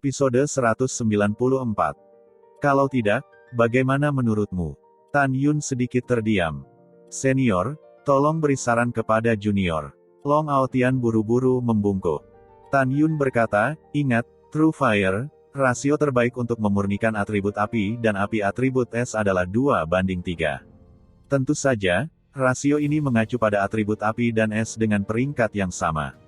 Episode 194. Kalau tidak, bagaimana menurutmu? Tan Yun sedikit terdiam. Senior, tolong beri saran kepada junior. Long Aotian buru-buru membungkuk. Tan Yun berkata, ingat, True Fire, rasio terbaik untuk memurnikan atribut api dan api atribut es adalah 2:3. Tentu saja, rasio ini mengacu pada atribut api dan es dengan peringkat yang sama.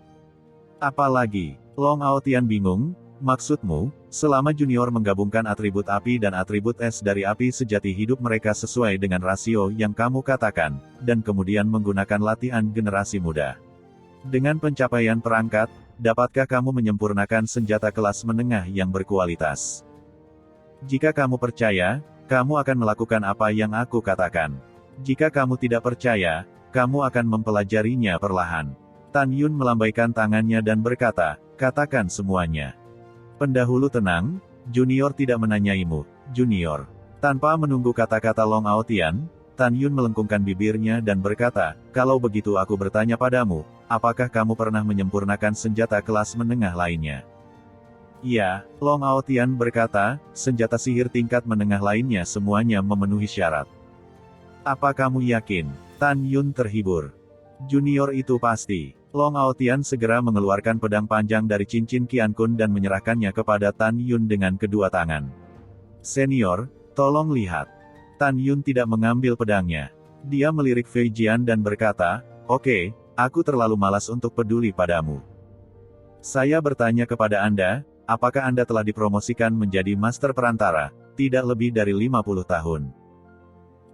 Apalagi, Long Aotian bingung, maksudmu, selama junior menggabungkan atribut api dan atribut es dari api sejati hidup mereka sesuai dengan rasio yang kamu katakan, dan kemudian menggunakan latihan generasi muda. Dengan pencapaian perangkat, dapatkah kamu menyempurnakan senjata kelas menengah yang berkualitas? Jika kamu percaya, kamu akan melakukan apa yang aku katakan. Jika kamu tidak percaya, kamu akan mempelajarinya perlahan. Tan Yun melambaikan tangannya dan berkata, katakan semuanya. Pendahulu tenang, junior tidak menanyaimu, junior. Tanpa menunggu kata-kata Long Aotian, Tan Yun melengkungkan bibirnya dan berkata, kalau begitu aku bertanya padamu, apakah kamu pernah menyempurnakan senjata kelas menengah lainnya? Ya, Long Aotian berkata, senjata sihir tingkat menengah lainnya semuanya memenuhi syarat. Apa kamu yakin? Tan Yun terhibur. Junior itu pasti. Long Aotian segera mengeluarkan pedang panjang dari cincin Qian Kun dan menyerahkannya kepada Tan Yun dengan kedua tangan. Senior, tolong lihat. Tan Yun tidak mengambil pedangnya. Dia melirik Fei Jian dan berkata, oke, aku terlalu malas untuk peduli padamu. Saya bertanya kepada Anda, apakah Anda telah dipromosikan menjadi Master Perantara, tidak lebih dari 50 tahun.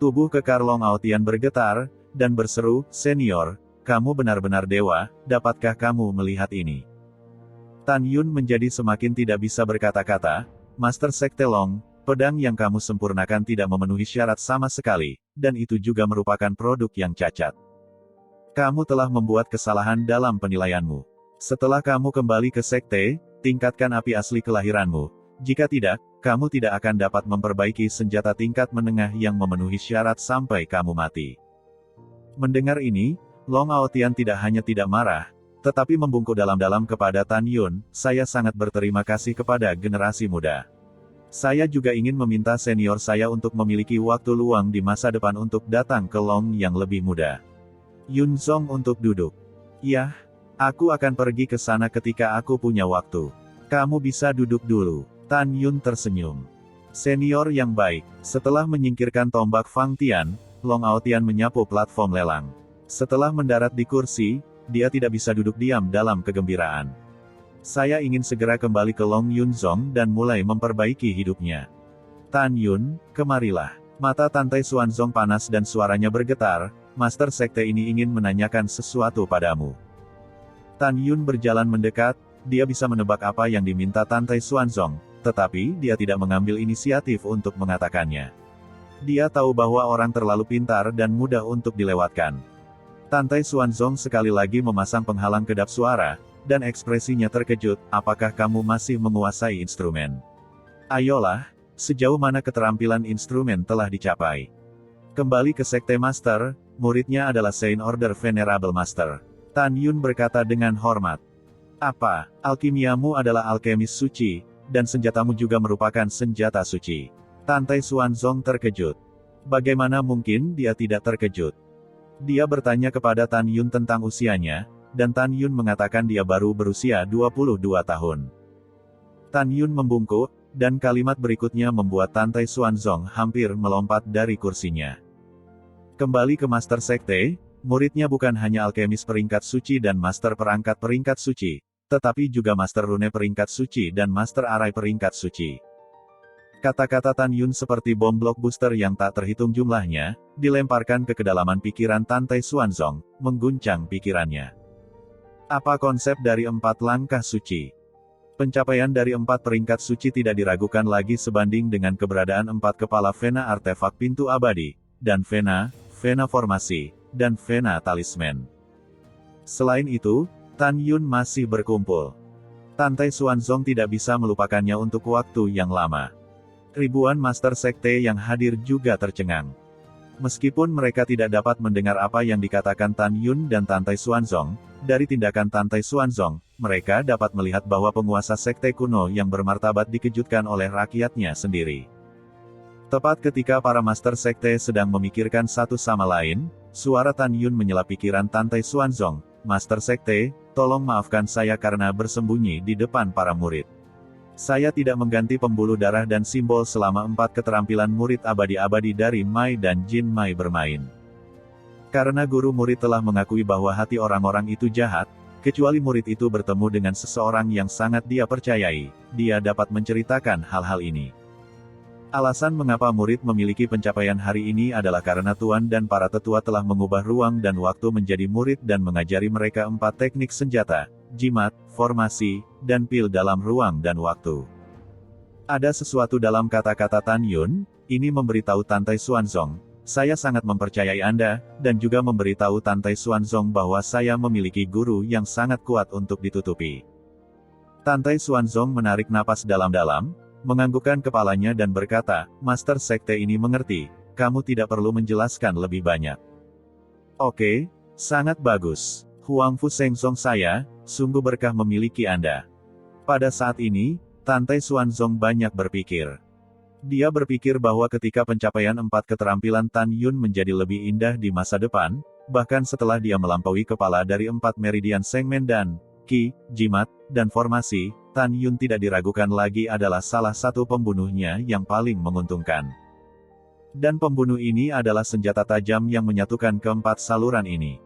Tubuh kekar Long Aotian bergetar, dan berseru, senior, kamu benar-benar dewa, dapatkah kamu melihat ini? Tan Yun menjadi semakin tidak bisa berkata-kata, Master Sekte Long, pedang yang kamu sempurnakan tidak memenuhi syarat sama sekali, dan itu juga merupakan produk yang cacat. Kamu telah membuat kesalahan dalam penilaianmu. Setelah kamu kembali ke Sekte, tingkatkan api asli kelahiranmu. Jika tidak, kamu tidak akan dapat memperbaiki senjata tingkat menengah yang memenuhi syarat sampai kamu mati. Mendengar ini, Long Aotian tidak hanya tidak marah, tetapi membungkuk dalam-dalam kepada Tan Yun, saya sangat berterima kasih kepada generasi muda. Saya juga ingin meminta senior saya untuk memiliki waktu luang di masa depan untuk datang ke Long yang lebih muda. Yun Zong untuk duduk. Yah, aku akan pergi ke sana ketika aku punya waktu. Kamu bisa duduk dulu. Tan Yun tersenyum. Senior yang baik. Setelah menyingkirkan tombak Fang Tian, Long Aotian menyapu platform lelang. Setelah mendarat di kursi, dia tidak bisa duduk diam dalam kegembiraan. Saya ingin segera kembali ke Long Yun Zong dan mulai memperbaiki hidupnya. Tan Yun, kemarilah. Mata Tantai Xuanzong panas dan suaranya bergetar, Master Sekte ini ingin menanyakan sesuatu padamu. Tan Yun berjalan mendekat, dia bisa menebak apa yang diminta Tantai Xuanzong, tetapi dia tidak mengambil inisiatif untuk mengatakannya. Dia tahu bahwa orang terlalu pintar dan mudah untuk dilewatkan. Tantai Xuanzong sekali lagi memasang penghalang kedap suara, dan ekspresinya terkejut, apakah kamu masih menguasai instrumen? Ayolah, sejauh mana keterampilan instrumen telah dicapai? Kembali ke Sekte Master, muridnya adalah Saint Order Venerable Master. Tan Yun berkata dengan hormat. Apa, alkimiamu adalah alkemis suci, dan senjatamu juga merupakan senjata suci? Tantai Xuanzong terkejut. Bagaimana mungkin dia tidak terkejut? Dia bertanya kepada Tan Yun tentang usianya, dan Tan Yun mengatakan dia baru berusia 22 tahun. Tan Yun membungkuk, dan kalimat berikutnya membuat Tantai Xuanzong hampir melompat dari kursinya. Kembali ke Master Sekte, muridnya bukan hanya alkemis peringkat suci dan Master Perangkat peringkat suci, tetapi juga Master Rune peringkat suci dan Master Arai peringkat suci. Kata-kata Tan Yun seperti bom blockbuster yang tak terhitung jumlahnya, dilemparkan ke kedalaman pikiran Tantai Xuanzong, mengguncang pikirannya. Apa konsep dari 4 langkah suci? Pencapaian dari 4 peringkat suci tidak diragukan lagi sebanding dengan keberadaan 4 kepala Vena artefak pintu abadi, dan Vena formasi, dan Vena talisman. Selain itu, Tan Yun masih berkumpul. Tantai Xuanzong tidak bisa melupakannya untuk waktu yang lama. Ribuan Master Sekte yang hadir juga tercengang. Meskipun mereka tidak dapat mendengar apa yang dikatakan Tan Yun dan Tantai Xuanzong, dari tindakan Tantai Xuanzong, mereka dapat melihat bahwa penguasa sekte kuno yang bermartabat dikejutkan oleh rakyatnya sendiri. Tepat ketika para master sekte sedang memikirkan satu sama lain, suara Tan Yun menyela pikiran Tantai Xuanzong, "Master sekte, tolong maafkan saya karena bersembunyi di depan para murid. Saya tidak mengganti pembuluh darah dan simbol selama 4 keterampilan murid abadi-abadi dari Mai dan Jin Mai bermain. Karena guru murid telah mengakui bahwa hati orang-orang itu jahat, kecuali murid itu bertemu dengan seseorang yang sangat dia percayai, dia dapat menceritakan hal-hal ini. Alasan mengapa murid memiliki pencapaian hari ini adalah karena Tuan dan para tetua telah mengubah ruang dan waktu menjadi murid dan mengajari mereka 4 teknik senjata, jimat, formasi, dan pil dalam ruang dan waktu." Ada sesuatu dalam kata-kata Tan Yun, ini memberitahu Tantai Xuanzong, "Saya sangat mempercayai Anda," dan juga memberitahu Tantai Xuanzong bahwa saya memiliki guru yang sangat kuat untuk ditutupi. Tantai Xuanzong menarik napas dalam-dalam, menganggukkan kepalanya dan berkata, "Master sekte ini mengerti, kamu tidak perlu menjelaskan lebih banyak." "Oke, sangat bagus. Huangfu Shengzong saya, sungguh berkah memiliki Anda." Pada saat ini, Tantai Xuanzong banyak berpikir. Dia berpikir bahwa ketika pencapaian 4 keterampilan Tan Yun menjadi lebih indah di masa depan, bahkan setelah dia melampaui kepala dari 4 meridian Sengmen dan Qi, jimat, dan formasi, Tan Yun tidak diragukan lagi adalah salah satu pembunuhnya yang paling menguntungkan. Dan pembunuh ini adalah senjata tajam yang menyatukan keempat saluran ini.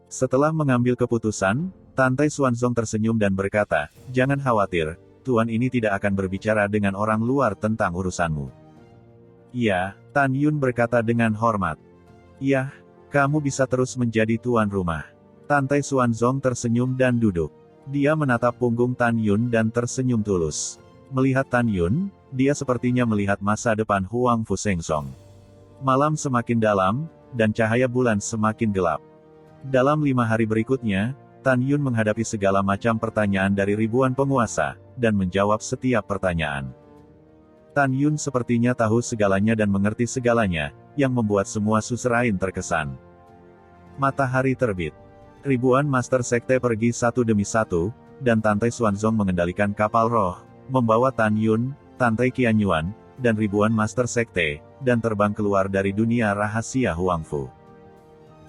Setelah mengambil keputusan, Tantai Xuanzong tersenyum dan berkata, "Jangan khawatir, Tuan ini tidak akan berbicara dengan orang luar tentang urusanmu." "Ya," Tan Yun berkata dengan hormat. "Ya, kamu bisa terus menjadi tuan rumah." Tantai Xuanzong tersenyum dan duduk. Dia menatap punggung Tan Yun dan tersenyum tulus. Melihat Tan Yun, dia sepertinya melihat masa depan Huangfu Shengzong. Malam semakin dalam, dan cahaya bulan semakin gelap. Dalam 5 hari berikutnya, Tan Yun menghadapi segala macam pertanyaan dari ribuan penguasa, dan menjawab setiap pertanyaan. Tan Yun sepertinya tahu segalanya dan mengerti segalanya, yang membuat semua suzerain terkesan. Matahari terbit. Ribuan master sekte pergi satu demi satu, dan Tantai Xuanzong mengendalikan kapal roh, membawa Tan Yun, Tantai Qianyuan, dan ribuan master sekte, dan terbang keluar dari dunia rahasia Huangfu.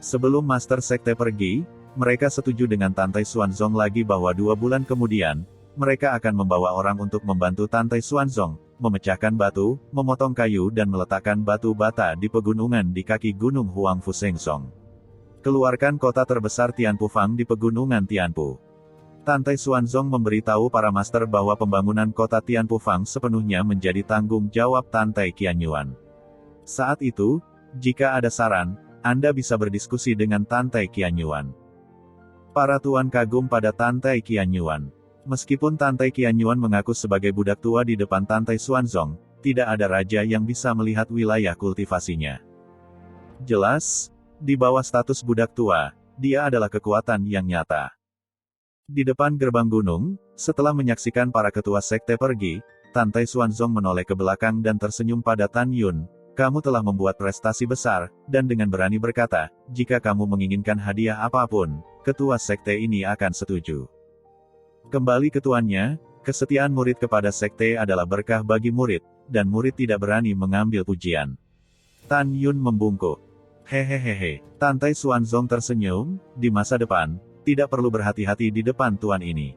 Sebelum master sekte pergi, mereka setuju dengan Tantai Xuanzong lagi bahwa 2 bulan kemudian, mereka akan membawa orang untuk membantu Tantai Xuanzong, memecahkan batu, memotong kayu dan meletakkan batu bata di pegunungan di kaki gunung Huangfu Shengzong. Keluarkan kota terbesar Tianpu Fang di pegunungan Tianpu. Tantai Xuanzong memberitahu para master bahwa pembangunan kota Tianpu Fang sepenuhnya menjadi tanggung jawab Tantai Qianyuan. Saat itu, jika ada saran, Anda bisa berdiskusi dengan Tantai Qianyuan. Para tuan kagum pada Tantai Qianyuan. Meskipun Tantai Qianyuan mengaku sebagai budak tua di depan Tantai Xuanzong, tidak ada raja yang bisa melihat wilayah kultivasinya. Jelas, di bawah status budak tua, dia adalah kekuatan yang nyata. Di depan gerbang gunung, setelah menyaksikan para ketua sekte pergi, Tantai Xuanzong menoleh ke belakang dan tersenyum pada Tan Yun. "Kamu telah membuat prestasi besar, dan dengan berani berkata, jika kamu menginginkan hadiah apapun, ketua sekte ini akan setuju." Kembali ke tuannya, kesetiaan murid kepada sekte adalah berkah bagi murid, dan murid tidak berani mengambil pujian. Tan Yun membungkuk. "Hehehehe." Tantai Xuanzong tersenyum, "Di masa depan, tidak perlu berhati-hati di depan tuan ini.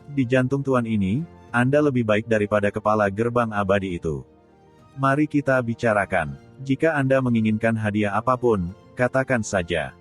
Di jantung tuan ini, Anda lebih baik daripada kepala gerbang abadi itu. Mari kita bicarakan. Jika Anda menginginkan hadiah apapun, katakan saja."